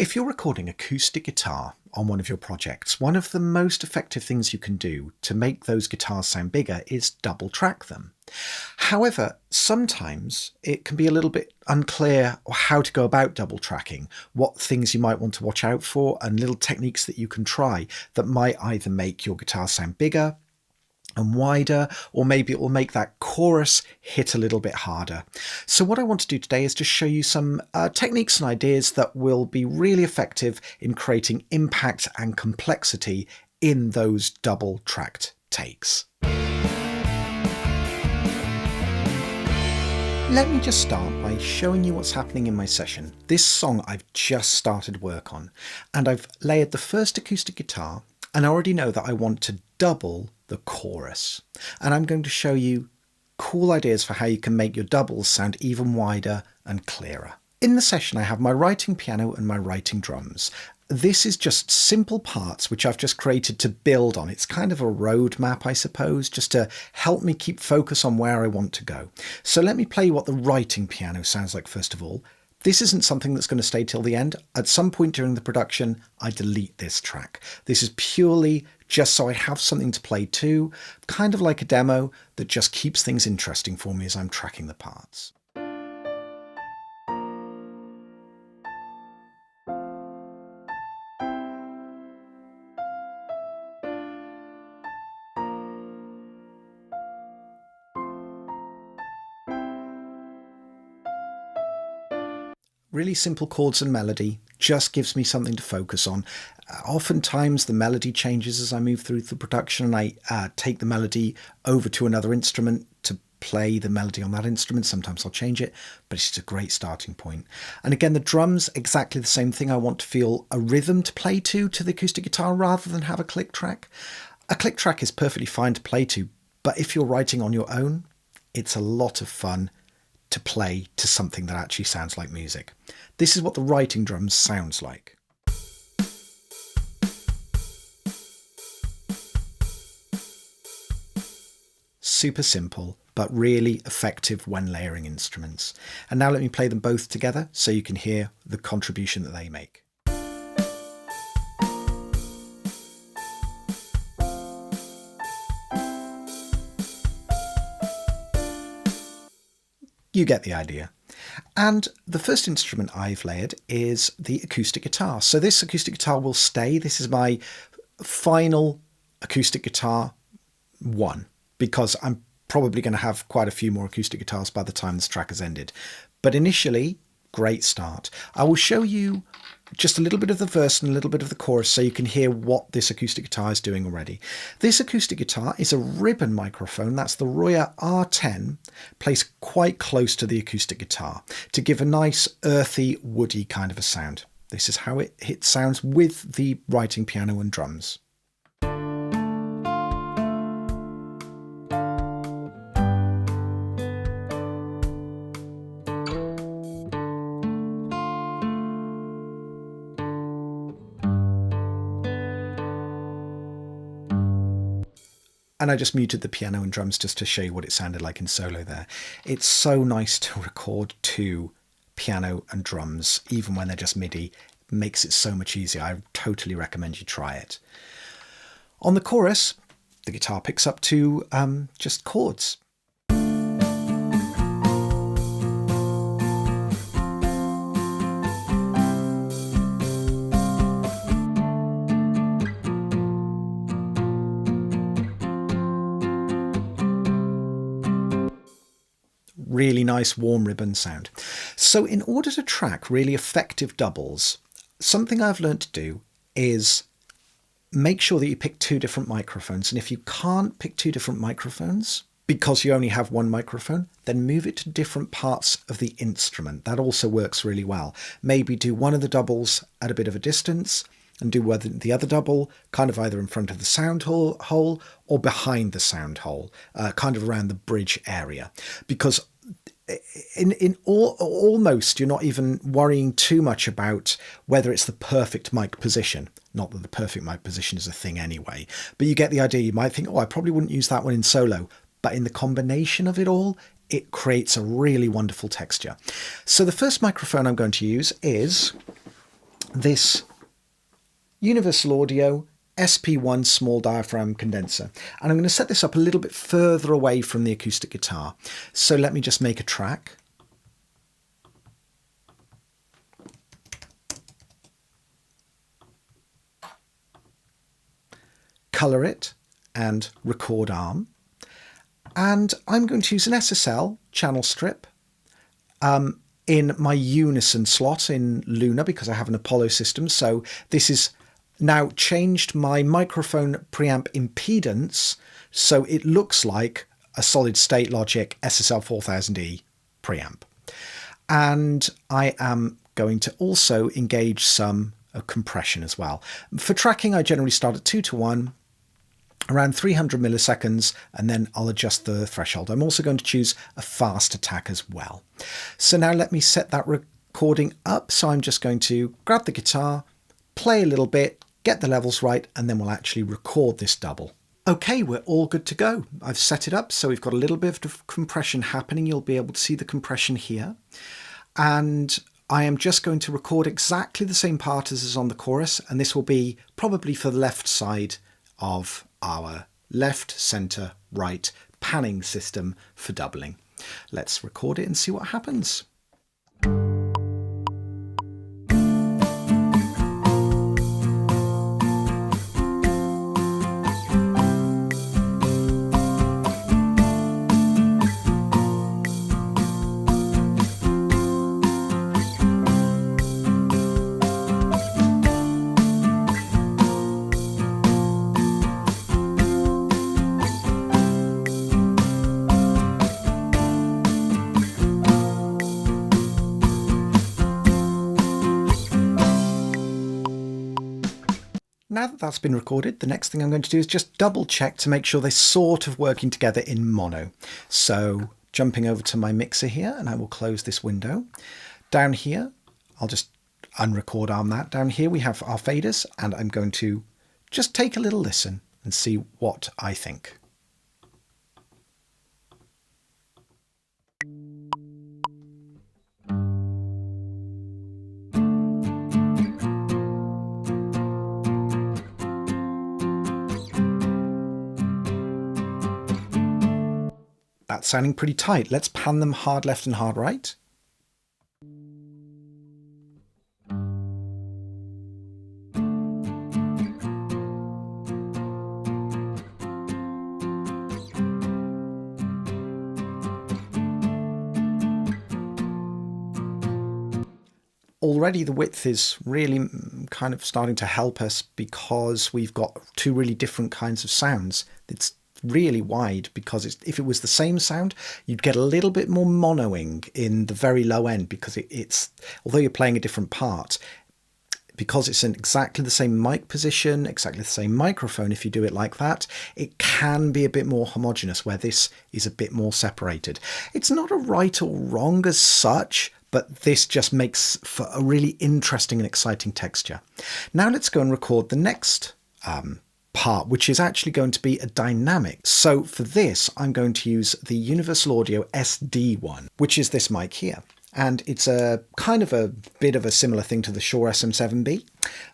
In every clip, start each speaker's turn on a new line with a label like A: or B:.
A: If you're recording acoustic guitar on one of your projects, one of the most effective things you can do to make those guitars sound bigger is double track them. However, sometimes it can be a little bit unclear how to go about double tracking, what things you might want to watch out for, and little techniques that you can try that might either make your guitar sound bigger and wider, or maybe it will make that chorus hit a little bit harder. So what I want to do today is just show you some techniques and ideas that will be really effective in creating impact and complexity in those double tracked takes. Let me just start by showing you what's happening in my session. This song I've just started work on, and I've layered the first acoustic guitar, and I already know that I want to double the chorus. And I'm going to show you cool ideas for how you can make your doubles sound even wider and clearer. In the session, I have my writing piano and my writing drums. This is just simple parts which I've just created to build on. It's kind of a roadmap, I suppose, just to help me keep focus on where I want to go. So let me play you what the writing piano sounds like first of all. This isn't something that's going to stay till the end. At some point during the production, I delete this track. This is purely just so I have something to play to, kind of like a demo that just keeps things interesting for me as I'm tracking the parts. Really simple chords and melody just gives me something to focus on. Oftentimes the melody changes as I move through the production, and I take the melody over to another instrument to play the melody on that instrument. Sometimes I'll change it, but it's a great starting point. And again, the drums, exactly the same thing. I want to feel a rhythm to play to the acoustic guitar rather than have a click track. A click track is perfectly fine to play to, but if you're writing on your own, it's a lot of fun to play to something that actually sounds like music. This is what the writing drums sounds like. Super simple, but really effective when layering instruments. And now let me play them both together so you can hear the contribution that they make. You get the idea. And the first instrument I've layered is the acoustic guitar. So this acoustic guitar will stay. This is my final acoustic guitar one, because I'm probably going to have quite a few more acoustic guitars by the time this track has ended. But initially, great start. I will show you just a little bit of the verse and a little bit of the chorus so you can hear what this acoustic guitar is doing already. This acoustic guitar is a ribbon microphone. That's the Royer R10, placed quite close to the acoustic guitar to give a nice earthy, woody kind of a sound. This is how it sounds with the writing piano and drums. And I just muted the piano and drums just to show you what it sounded like in solo there. It's so nice to record to piano and drums, even when they're just MIDI. It makes it so much easier. I totally recommend you try it. On the chorus, the guitar picks up to just chords. Really nice warm ribbon sound. So in order to track really effective doubles, something I've learned to do is make sure that you pick two different microphones. And if you can't pick two different microphones because you only have one microphone, then move it to different parts of the instrument. That also works really well. Maybe do one of the doubles at a bit of a distance and do the other double kind of either in front of the sound hole or behind the sound hole, kind of around the bridge area. Because almost you're not even worrying too much about whether it's the perfect mic position. Not that the perfect mic position is a thing anyway, but you get the idea. You might think, oh, I probably wouldn't use that one in solo, but in the combination of it all, it creates a really wonderful texture. So the first microphone I'm going to use is this Universal Audio SP1 small diaphragm condenser. And I'm going to set this up a little bit further away from the acoustic guitar. So let me just make a track. Colour it and record arm. And I'm going to use an SSL channel strip in my unison slot in Luna because I have an Apollo system. So this is now changed my microphone preamp impedance so it looks like a solid state logic SSL 4000E preamp. And I am going to also engage some compression as well. For tracking, I generally start at 2:1, around 300 milliseconds, and then I'll adjust the threshold. I'm also going to choose a fast attack as well. So now let me set that recording up. So I'm just going to grab the guitar, play a little bit, get the levels right, and then we'll actually record this double. Okay, we're all good to go. I've set it up so we've got a little bit of compression happening. You'll be able to see the compression here. And I am just going to record exactly the same part as is on the chorus, and this will be probably for the left side of our left, centre, right panning system for doubling. Let's record it and see what happens. Now that that's been recorded, the next thing I'm going to do is just double check to make sure they're sort of working together in mono. So jumping over to my mixer here, and I will close this window. Down here, I'll just unrecord arm that. Down here we have our faders, and I'm going to just take a little listen and see what I think. That's sounding pretty tight. Let's pan them hard left and hard right. Already the width is really kind of starting to help us because we've got two really different kinds of sounds. It's really wide because if it was the same sound, you'd get a little bit more monoing in the very low end because it's although you're playing a different part, because it's in exactly the same mic position, exactly the same microphone, if you do it like that, it can be a bit more homogeneous where this is a bit more separated. It's not a right or wrong as such, but this just makes for a really interesting and exciting texture. Now let's go and record the next part, which is actually going to be a dynamic. So for this, I'm going to use the Universal Audio SD1, which is this mic here. And it's a kind of a bit of a similar thing to the Shure SM7B,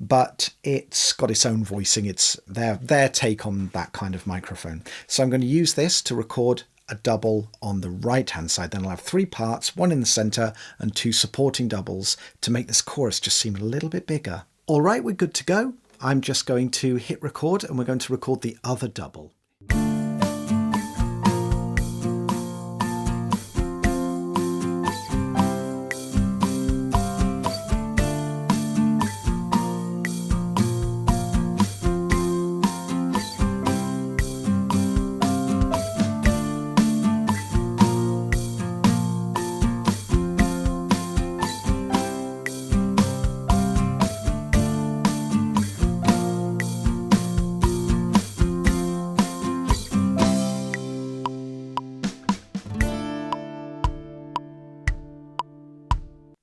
A: but it's got its own voicing. It's their take on that kind of microphone. So I'm going to use this to record a double on the right hand side. Then I'll have three parts, one in the center and two supporting doubles to make this chorus just seem a little bit bigger. All right, we're good to go. I'm just going to hit record and we're going to record the other double.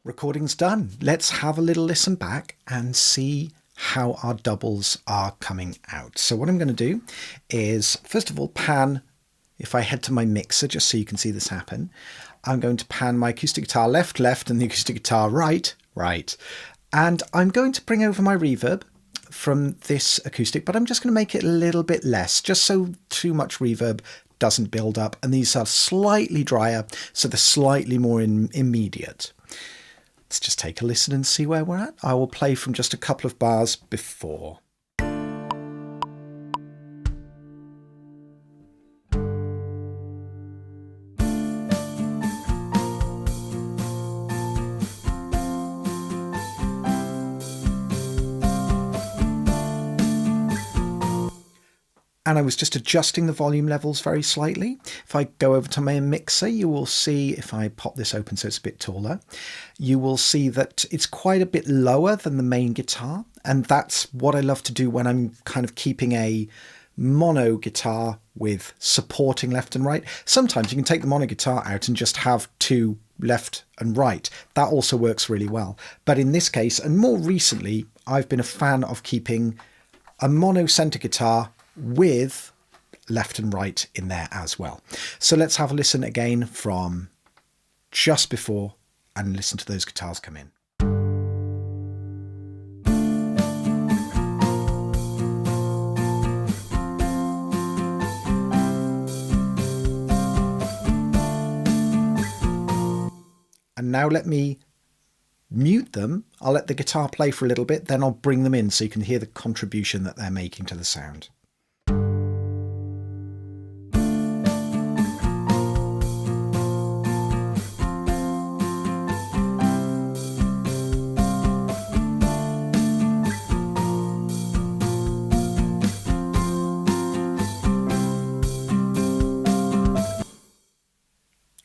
A: Recording's done. Let's have a little listen back and see how our doubles are coming out. So what I'm going to do is, first of all, pan. If I head to my mixer, just so you can see this happen, I'm going to pan my acoustic guitar left, left, and the acoustic guitar right, right. And I'm going to bring over my reverb from this acoustic, but I'm just going to make it a little bit less, just so too much reverb doesn't build up. And these are slightly drier, so they're slightly more immediate. Let's just take a listen and see where we're at. I will play from just a couple of bars before. And I was just adjusting the volume levels very slightly. If I go over to my mixer, you will see, if I pop this open so it's a bit taller, you will see that it's quite a bit lower than the main guitar. And that's what I love to do when I'm kind of keeping a mono guitar with supporting left and right. Sometimes you can take the mono guitar out and just have two left and right. That also works really well. But in this case, and more recently, I've been a fan of keeping a mono center guitar with left and right in there as well. So let's have a listen again from just before and listen to those guitars come in. And now let me mute them. I'll let the guitar play for a little bit, then I'll bring them in so you can hear the contribution that they're making to the sound.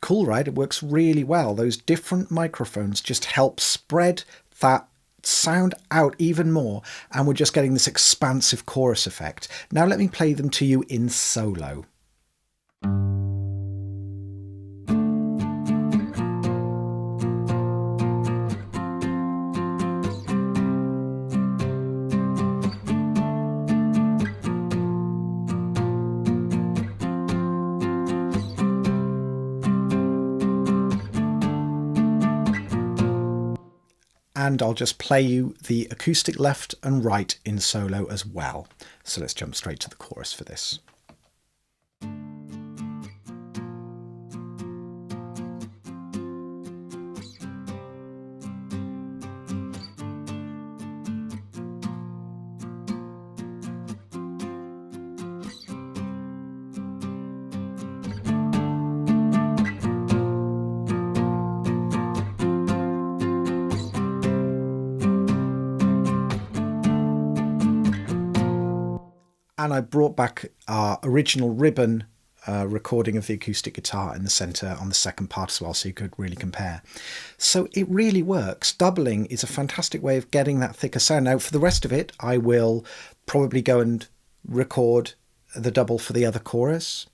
A: Cool, right? It works really well. Those different microphones just help spread that sound out even more, and we're just getting this expansive chorus effect. Now let me play them to you in solo. And I'll just play you the acoustic left and right in solo as well. So let's jump straight to the chorus for this. And I brought back our original ribbon recording of the acoustic guitar in the center on the second part as well, so you could really compare. So it really works. Doubling is a fantastic way of getting that thicker sound. Now for the rest of it, I will probably go and record the double for the other chorus.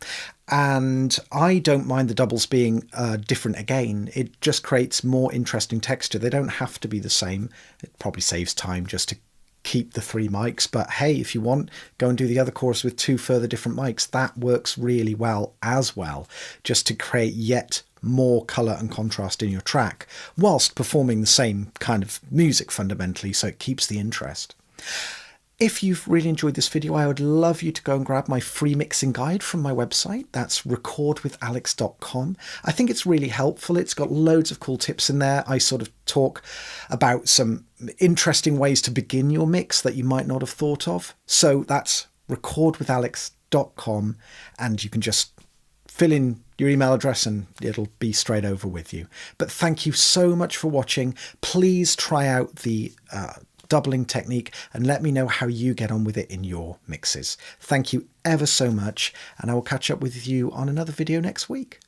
A: And I don't mind the doubles being different again. It just creates more interesting texture. They don't have to be the same. It probably saves time just to keep the 3 mics, but hey, if you want, go and do the other chorus with 2 further different mics. That works really well as well, just to create yet more colour and contrast in your track whilst performing the same kind of music fundamentally, so it keeps the interest. If you've really enjoyed this video, I would love you to go and grab my free mixing guide from my website. That's recordwithalex.com. I think it's really helpful. It's got loads of cool tips in there. I sort of talk about some interesting ways to begin your mix that you might not have thought of. So that's recordwithalex.com, and you can just fill in your email address and it'll be straight over with you. But thank you so much for watching. Please try out the doubling technique and let me know how you get on with it in your mixes. Thank you ever so much, and I will catch up with you on another video next week.